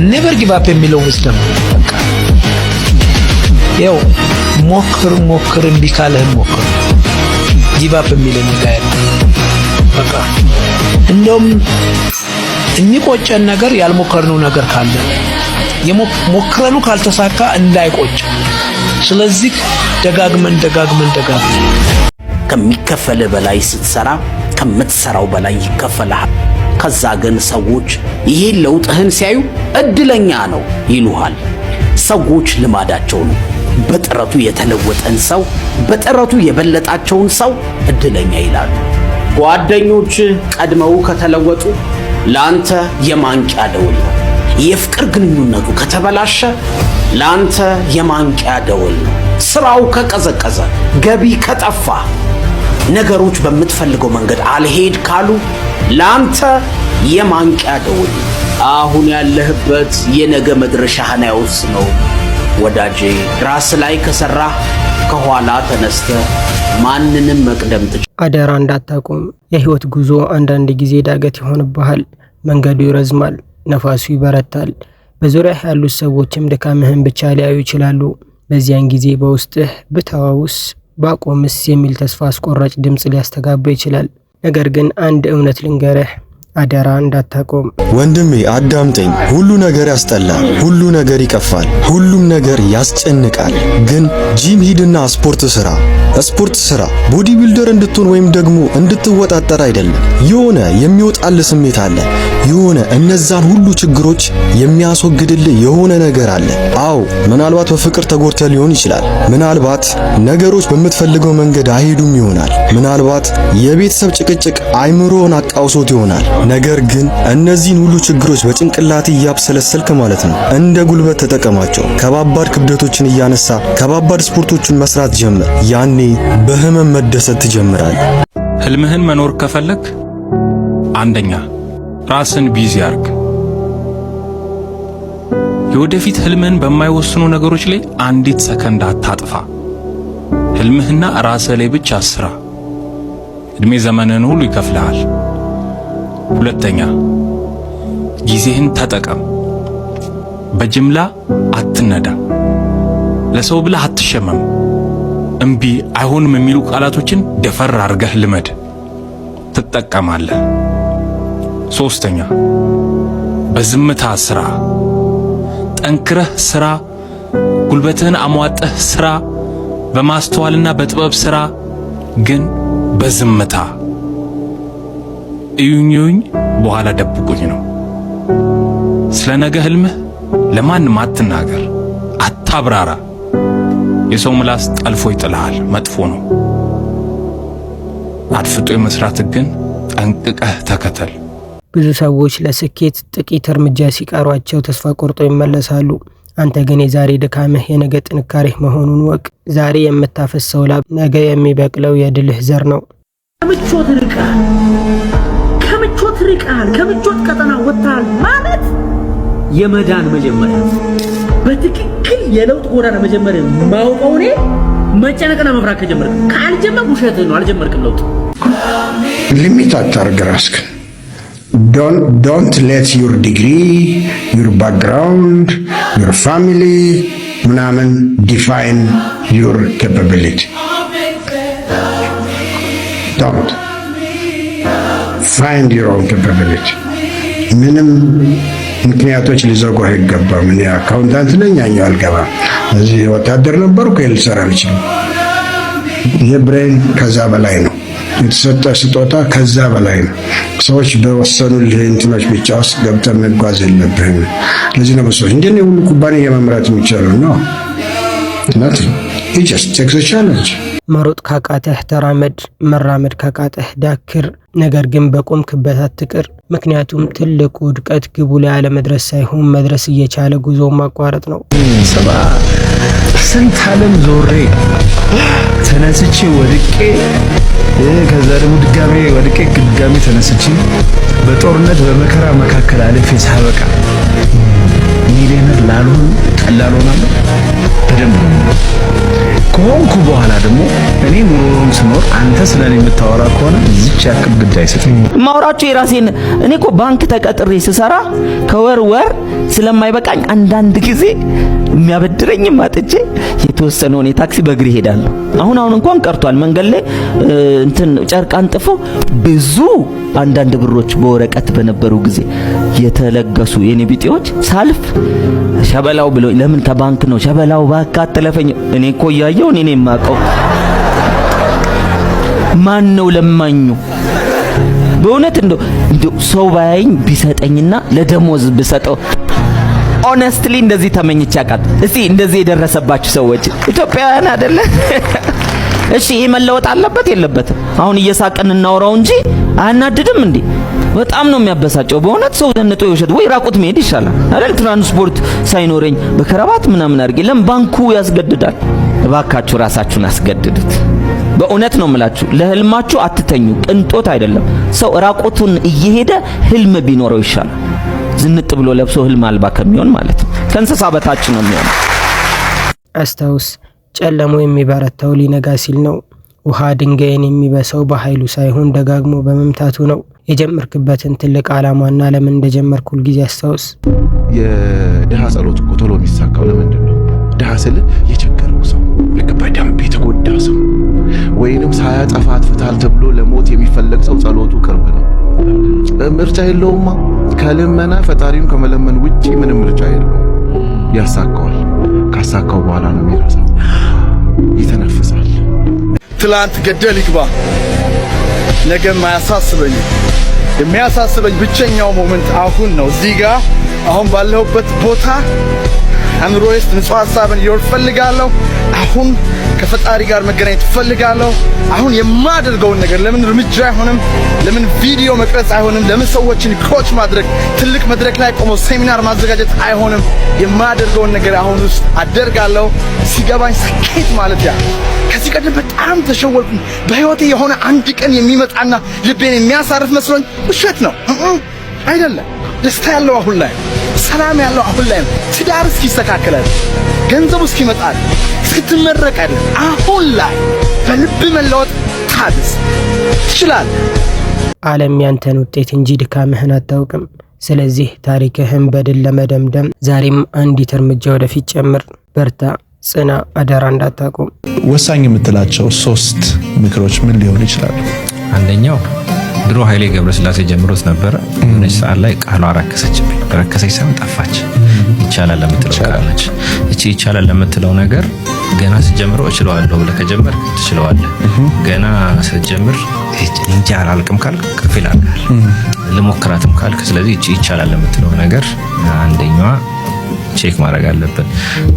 never give up የሚለው wisdom ያው ሞክር እምቢ ካለህ ሞክር give up የሚለው ነገር በቃ እንደውም የሚቆጨን ነገር ያልሞከርነው ነገር ካለ የሞክረኑ ካልተሳካ እንዳይቆጭ ስለዚህ ደጋግመን ከሚከፈል በላይ ስትሰራ ከምትሰራው በላይ ይከፈላል። ከዛ ግን ሰዎች ይሄን ለውጥህን ሲያዩ እድለኛ ነው ይሉሃል። ሰዎች ልማዳቸው ነው በጥረቱ የተለወጠን ሰው በጥረቱ የበለጣቸውን ሰው እድለኛ ይላሉ። ጓደኞች ቀድመው ከተለወጡ ላንተ የማንቂያ ደወል ነው። የፍቅር ግንኙነቱ ከተበላሸ ላንተ የማንቂያ ደወል ነው። ስራው ከቀዘቀዘ ገቢ ከጠፋ ነገሮች በምትፈልገው መንገድ አልሄድ ካሉ ላንተ የማንቂያ ደወል ነው። አሁን ያለህበት የነገ መድረሻህን አይወስነው ወዳጄ። ራስ ላይ ከሰራ ከኋላ ተነስተ ማንንም መቅደም አደራ እንዳታቆም። የህይወት ጉዞ አንዳንድ ጊዜ ዳገት ይሆንብሃል። መንገዱ ይረዝማል፣ ነፋሱ ይበረታል። በዙሪያ ያሉት ሰዎችም ድካምህን ብቻ ሊያዩ ይችላሉ። በዚያን ጊዜ በውስጥህ ብታዋውስ ባቆምስ የሚል ተስፋ አስቆራጭ ድምጽ ሊያስተጋባ ይችላል። ነገር ግን አንድ እውነት ልንገርህ፣ አደራ እንዳታቆም። ወንድሜ አዳምጠኝ። ሁሉ ነገር ያስጠላል፣ ሁሉ ነገር ይቀፋል፣ ሁሉም ነገር ያስጨንቃል። ግን ጂም ሂድና ስፖርት ስራ። ቦዲ ቢልደር እንድትሆን ወይም ደግሞ እንድትወጣጠር አይደለም። የሆነ የሚወጣል ስሜት አለ። የሆነ እነዛን ሁሉ ችግሮች የሚያስወግድልህ የሆነ ነገር አለ። አዎ ምናልባት በፍቅር ተጎድተ ሊሆን ይችላል። ምናልባት ነገሮች በምትፈልገው መንገድ አይሄዱም ይሆናል። ምናልባት የቤተሰብ ጭቅጭቅ አይምሮን አቃውሶት ይሆናል። ነገር ግን እነዚህን ሁሉ ችግሮች በጭንቅላት እያብሰለሰልክ ማለት ነው እንደ ጉልበት ተጠቀማቸው። ከባባድ ክብደቶችን እያነሳ ከባባድ ስፖርቶችን መስራት ጀምር። ያኔ በህመም መደሰት ትጀምራለህ። ህልምህን መኖር ከፈለክ አንደኛ ራስን ቢዚ አርግ። የወደፊት ህልምህን በማይወስኑ ነገሮች ላይ አንዲት ሰከንድ አታጥፋ። ህልምህና ራስህ ላይ ብቻ ስራ። እድሜ ዘመንህን ሁሉ ይከፍልሃል። ሁለተኛ ጊዜህን ተጠቀም። በጅምላ አትነዳ። ለሰው ብለህ አትሸመም። እምቢ አይሆንም የሚሉ ቃላቶችን ደፈር አርገህ ልመድ፣ ትጠቀማለህ። ሶስተኛ በዝምታ ስራ። ጠንክረህ ስራ። ጉልበትህን አሟጠህ ስራ። በማስተዋልና በጥበብ ስራ፣ ግን በዝምታ። እዩኝ በኋላ ደብቁኝ ነው። ስለ ነገ ህልምህ ለማንም አትናገር፣ አታብራራ። የሰው ምላስ ጠልፎ ይጥልሃል፣ መጥፎ ነው። አድፍጦ የመስራት ግን ጠንቅቀህ ተከተል። ብዙ ሰዎች ለስኬት ጥቂት እርምጃ ሲቀሯቸው ተስፋ ቆርጠው ይመለሳሉ። አንተ ግን የዛሬ ድካምህ የነገ ጥንካሬህ መሆኑን ወቅ። ዛሬ የምታፈሰው ላብ ነገ የሚበቅለው የድልህ ዘር ነው። ከምቾት ርቀሃል፣ ከምቾት ቀጠና ወጥተሃል ማለት የመዳን መጀመሪያ። በትክክል የለውጥ ጎዳና መጀመሪያ ማውቀው እኔ መጨነቅና መፍራት ከጀመርክ። ካልጀመርክ ውሸትህ ነው፣ አልጀመርክም ለውጥ። ሊሚት አታርግ ራስህን። Don't let your degree, your background, your family ምናምን define your capability. Don't. Find your own capability. ምንም ምክንያቶች ሊዘጉህ አይገባም። እኔ አካውንታንት ነኝ ያኛው አልገባም፣ እዚህ ወታደር ነበርኩ ልሰራ አልችልም። የብሬን ከዛ በላይ ነው። የተሰጠ ስጦታ ከዛ በላይ ነው። ሰዎች በወሰኑልህ እንትኖች ብቻ ውስጥ ገብተህ መጓዝ የለብህም። ለዚህ ነው ሰዎች እንደኔ ሁሉ ኩባንያ መምራት የሚቻለው ነው። nothing. You just take the challenge. መሮጥ ካቃተህ ተራመድ፣ መራመድ ካቃተህ ዳክር። ነገር ግን በቆምክበት አትቅር። ምክንያቱም ትልቁ ውድቀት ግቡ ላይ አለመድረስ ሳይሆን መድረስ እየቻለ ጉዞውን ማቋረጥ ነው። ስንት ዓለም ዞሬ ተነስቼ ወድቄ ከዛ ደግሞ ድጋሜ ወድቄ ድጋሜ ተነስቼ በጦርነት በመከራ መካከል አልፌ ሳበቃ ሚሊዮነር ላልሆን ቀላል ሆናለሁ በደንብ ነው። ከሆንኩ በኋላ ደግሞ እኔ ኑሮውን ስኖር አንተ ስለኔ የምታወራ ከሆነ እዚች ያክል ግድ አይሰጥም። ማውራችሁ የራሴን እኔ እኮ ባንክ ተቀጥሬ ስሰራ ከወር ወር ስለማይበቃኝ አንዳንድ ጊዜ የሚያበድረኝም አጥቼ የተወሰነውን የታክሲ በእግሬ ሄዳለሁ። አሁን እንኳን ቀርቷል። መንገድ ላይ እንትን ጨርቅ አንጥፎ ብዙ አንዳንድ ብሮች በወረቀት በነበሩ ጊዜ የተለገሱ የኔ ቢጤዎች ሳልፍ ሸበላው ብሎ ለምን ከባንክ ነው ሸበላው ባካተለፈኝ እኔ እኮ ያየው እኔ ነኝ የማውቀው ማን ነው ለማኙ በእውነት እንደው ሰው ባያይኝ ቢሰጠኝና ለደሞዝ ብሰጠው ኦነስትሊ እንደዚህ ተመኝቻ ቃት እስቲ እንደዚህ የደረሰባችሁ ሰዎች ኢትዮጵያውያን አይደለ? እሺ ይሄ መለወጥ አለበት የለበትም? አሁን እየሳቀን እናወራው እንጂ አናድድም እንዴ? በጣም ነው የሚያበሳጨው በእውነት። ሰው ዘንጦ ይወሸድ ወይ ራቁት መሄድ ይሻላል አይደል? ትራንስፖርት ሳይኖረኝ በከረባት ምናምን አድርጌ ለምን ባንኩ ያስገድዳል? እባካችሁ ራሳችሁን አስገድዱት። በእውነት ነው የምላችሁ፣ ለህልማችሁ አትተኙ። ቅንጦት አይደለም። ሰው ራቁቱን እየሄደ ህልም ቢኖረው ይሻላል ዝንጥ ብሎ ለብሶ ህልም አልባ ከሚሆን ማለት ነው። ከእንስሳ በታች ነው የሚሆነው። አስታውስ፣ ጨለሞ የሚበረታው ሊነጋ ሲል ነው። ውሃ ድንጋይን የሚበሳው በኃይሉ ሳይሆን ደጋግሞ በመምታቱ ነው። የጀመርክበትን ትልቅ ዓላማና ለምን እንደጀመርክ ሁልጊዜ አስታውስ። የድሃ ጸሎት እኮ ቶሎ የሚሳካው ለምንድን ነው? ድሃ ስል የቸገረው ሰው፣ ልክ በደንብ የተጎዳ ሰው ወይንም ሳያጠፋ አጥፍታል ተብሎ ለሞት የሚፈለግ ሰው ጸሎቱ ቅርብ ነው። ምርጫ የለውማ። ከልመና ፈጣሪውን ከመለመን ውጪ ምንም ምርጫ የለውም። ያሳካዋል። ካሳካው በኋላ ነው የሚረሳው። ይተነፍሳል። ትላንት ገደል ይግባ ነገም አያሳስበኝም። የሚያሳስበኝ ብቸኛው ሞመንት አሁን ነው። እዚህ ጋር አሁን ባለሁበት ቦታ አእምሮዬ ውስጥ ንጹህ ሐሳብን ይፈልጋለሁ። አሁን ከፈጣሪ ጋር መገናኘት እፈልጋለሁ። አሁን የማደርገውን ነገር ለምን እርምጃ አይሆንም? ለምን ቪዲዮ መቅረጽ አይሆንም? ለምን ሰዎችን ኮች ማድረግ ትልቅ መድረክ ላይ ቆሞ ሴሚናር ማዘጋጀት አይሆንም? የማደርገውን ነገር አሁን ውስጥ አደርጋለሁ። ሲገባኝ ስኬት ማለት ያ ከዚህ ቀደም በጣም ተሸወልኩኝ። በህይወቴ የሆነ አንድ ቀን የሚመጣና ልቤን የሚያሳርፍ መስሎኝ ውሸት ነው። አይደለም። ደስታ ያለው አሁን ላይ፣ ሰላም ያለው አሁን ላይ፣ ትዳር እስኪስተካከላል፣ ገንዘቡ እስኪመጣል፣ እስክትመረቃል፣ አሁን ላይ በልብ መለወጥ ታድስ ትችላለህ። ዓለም ያንተን ውጤት እንጂ ድካምህን አታውቅም። ስለዚህ ታሪክህን በድል ለመደምደም ዛሬም አንዲት እርምጃ ወደፊት ጨምር። በርታ፣ ጽና፣ አደራ እንዳታቆም። ወሳኝ የምትላቸው 3 ምክሮች ምን ሊሆኑ ይችላሉ? አንደኛው ድሮ ኃይሌ ገብረስላሴ ጀምሮት ነበረ። የሆነች ሰዓት ላይ ቃሏ ረከሰችብኝ። ረከሰች ሳይሆን ጠፋች። ይቻላል ለምትለው ቃል ነች። እቺ ይቻላል ለምትለው ነገር ገና ስትጀምረው እችለዋለሁ ብለህ ከጀመርክ ትችለዋለህ። ገና ስትጀምር እንጃ አላልቅም ካልክ ከፊል አድርጋል። ልሞክራትም ካልክ ስለዚህ እቺ ይቻላል ለምትለው ነገር አንደኛዋ ቼክ ማድረግ አለብን።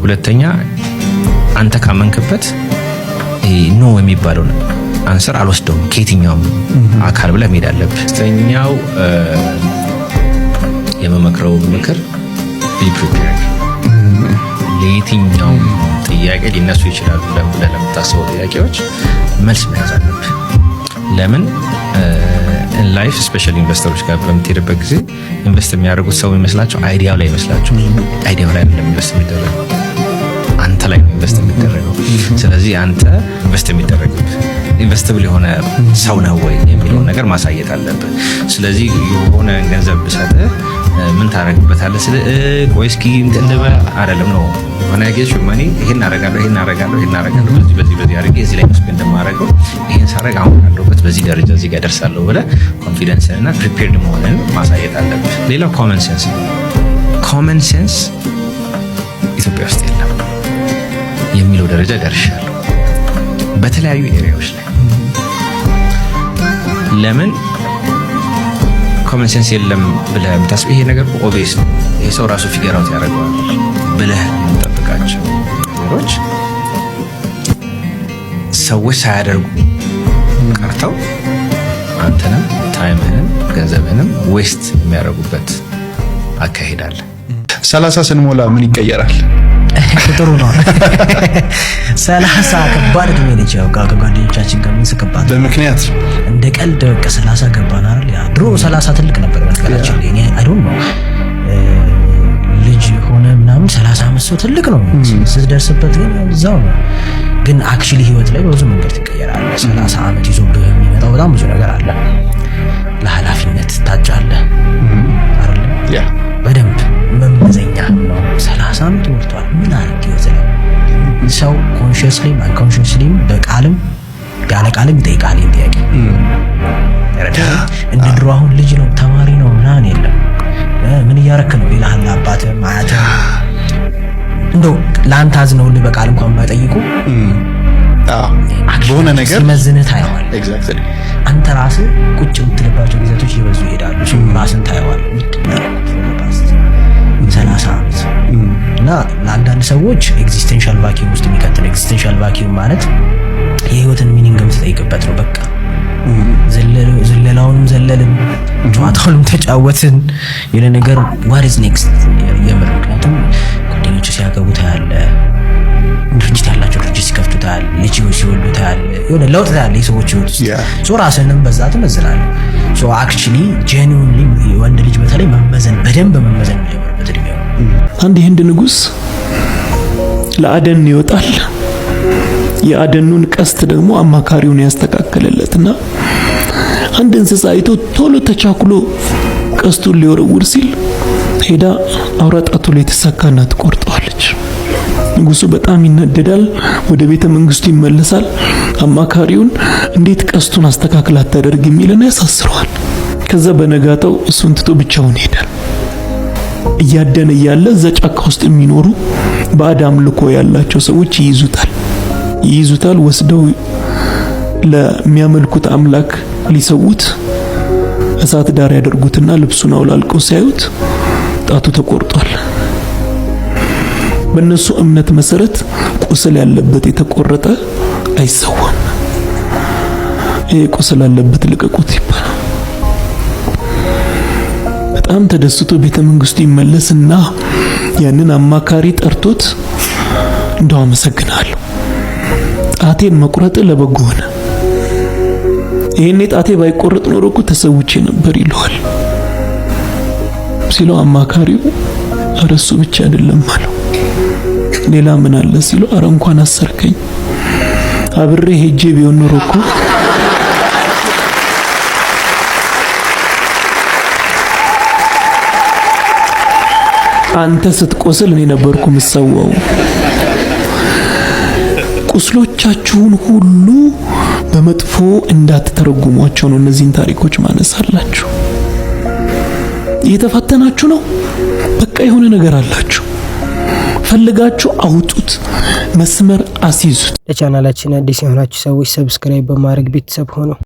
ሁለተኛ አንተ ካመንክበት ኖ የሚባለው አንሰር አልወስደውም ከየትኛውም አካል ብለህ መሄድ አለብህ። ሶስተኛው የመመክረው ምክር ቢ ፕሪፔርድ። ለየትኛው ጥያቄ ሊነሱ ይችላሉ ብለህ ለምታስበው ጥያቄዎች መልስ መያዝ አለብህ። ለምን ላይፍ ስፔሻል ኢንቨስተሮች ጋር በምትሄድበት ጊዜ ኢንቨስት የሚያደርጉት ሰው የሚመስላቸው አይዲያው ላይ ይመስላቸው። አይዲያው ላይ አይደለም ኢንቨስት የሚደረገው፣ አንተ ላይ ነው ኢንቨስት የሚደረገው። ስለዚህ አንተ ኢንቨስት የሚደረግብህ ኢንቨስትብል የሆነ ሰው ነው ወይ የሚለውን ነገር ማሳየት አለብህ። ስለዚህ የሆነ ገንዘብ ብሰጥህ ምን ታረግበታለህ? ቆይ እስኪ እንትን ልበል አይደለም ነው ሆነ ጌሽ ማኒ ይሄን አረጋለሁ በዚህ አድርጌ እዚህ ላይ ስፔንድ እንደማረገው ይሄን ሳረግ አሁን ያለሁበት በዚህ ደረጃ እዚህ ጋር ደርሳለሁ ብለህ ኮንፊደንስ እና ፕሪፔርድ መሆንን ማሳየት አለብህ። ሌላው ኮመን ሴንስ ነው። ኮመን ሴንስ ኢትዮጵያ ውስጥ የለም የሚለው ደረጃ ደርሻለሁ በተለያዩ ኤሪያዎች ላይ። ለምን ኮመን ሴንስ የለም ብለህ የምታስብ ይሄ ነገር ኦብቪየስ ነው፣ ይሄ ሰው ራሱ ፊገር አውት ያደርገዋል ብለህ የምንጠብቃቸው ነገሮች ሰዎች ሳያደርጉ ቀርተው አንተንም ታይምህንም ገንዘብህንም ዌስት የሚያደርጉበት አካሄዳለ። 30 ስንሞላ ምን ይቀየራል? ቁጥሩ ነው 30 ከባድ እድሜ ነች። ያው ከጓደኞቻችን ጋር ምንስቅባት በምክንያት እንደ ቀልድ በቃ 30 ገባን አይደል? ያ ድሮ 30 ትልቅ ነበር። በነገራችን ላይ እኔ አይ ዶንት ኖ ልጅ ሆነ እሱ ትልቅ ነው ስትደርስበት ግን እዛው ነው። ግን አክቹሊ ህይወት ላይ በብዙ መንገድ ትቀየራለህ። 30 ዓመት ይዞብህ የሚመጣው በጣም ብዙ ነገር አለ። ለኃላፊነት ታጫለህ አይደል? ያ በደንብ መመዘኛ ነው። 30 ዓመት ሞልቷል ምን አድርጌ ይዘለው ሰው ኮንሺየስሊም አንኮንሺየስሊም በቃልም ያለ ቃልም ይጠይቃል ጥያቄ። እንደ ድሮ አሁን ልጅ ነው ተማሪ ነው ምናምን የለም። ምን እያረክ ነው ይልሃል አባትህ አያትህ። እንደው ለአንተ አዝነውልህ በቃል እንኳን ባይጠይቁ በሆነ ነገር ሲመዝንህ ታየዋል። ኤግዛክትሊ አንተ ራስህ ቁጭ የምትልባቸው ጊዜቶች እየበዙ ይሄዳሉ። ሰው ራስን ታየዋል። 30 ዓመት እና ለአንዳንድ ሰዎች ኤግዚስቴንሻል ቫኪዩም ውስጥ የሚከተል ኤግዚስቴንሻል ቫኪዩም ማለት የህይወትን ሚኒንግ የምትጠይቅበት ነው። በቃ ዘለላውንም ዘለልን ጨዋታውንም ተጫወትን የለ ነገር what is next የምር። ምክንያቱም ጓደኞች ሲያገቡ ታያለ፣ ድርጅት ያላቸው ድርጅት ሲከፍቱ ታያለ፣ ልጆች ሲወልዱ ታያለ፣ የሆነ ለውጥ ታያለ የሰዎች ህይወት ውስጥ ሶ ራስንም በዛ ትመዝናለህ። ሶ አክቹሊ ጄኒዩንሊ ወንድ ልጅ በተለይ መመዘን በደንብ መመዘን የሚጀምርበት እድሜ ነው። አንድ የህንድ ንጉስ ለአደን ይወጣል። የአደኑን ቀስት ደግሞ አማካሪውን ያስተካከለለትና አንድ እንስሳ አይቶ ቶሎ ተቻኩሎ ቀስቱን ሊወረውር ሲል ሄዳ አውራጣቱ ላይ ተሰካና ትቆርጠዋለች። ንጉሱ በጣም ይነደዳል። ወደ ቤተ መንግስቱ ይመለሳል። አማካሪውን እንዴት ቀስቱን አስተካክላ አታደርግ የሚልና ያሳስረዋል። ከዛ በነጋታው እሱን ትቶ ብቻውን ይሄዳል። እያደነ እያለ እዛ ጫካ ውስጥ የሚኖሩ በአዳም ልኮ ያላቸው ሰዎች ይይዙታል። ወስደው ለሚያመልኩት አምላክ ሊሰውት እሳት ዳር ያደርጉትና ልብሱን አውላልቀው ሲያዩት ጣቱ ተቆርጧል። በእነሱ እምነት መሰረት ቁስል ያለበት የተቆረጠ አይሰዋም። ይሄ ቁስል ያለበት ልቀቁት ይባላል። በጣም ተደስቶ ቤተ መንግስቱ ይመለስና ያንን አማካሪ ጠርቶት እንደው አመሰግናለሁ፣ ጣቴን መቁረጥ ለበጎ ሆነ። ይሄኔ ጣቴ ባይቆረጥ ኖሮ እኮ ተሰውቼ ነበር ይለዋል። ሲለው አማካሪው እርሱ ብቻ አይደለም አለው፣ ሌላ ምን አለ ሲለው አረ እንኳን አሰርከኝ፣ አብሬ ሄጄ ቢሆን ኖሮ እኮ አንተ ስትቆስል እኔ ነበርኩ ምሰዋው። ቁስሎቻችሁን ሁሉ በመጥፎ እንዳትተረጉሟቸው ነው እነዚህን ታሪኮች ማነሳላችሁ። እየተፈተናችሁ ነው፣ በቃ የሆነ ነገር አላችሁ፣ ፈልጋችሁ አውጡት፣ መስመር አስይዙት። ለቻናላችን አዲስ የሆናችሁ ሰዎች ሰብስክራይብ በማድረግ ቤተሰብ ሆኑ።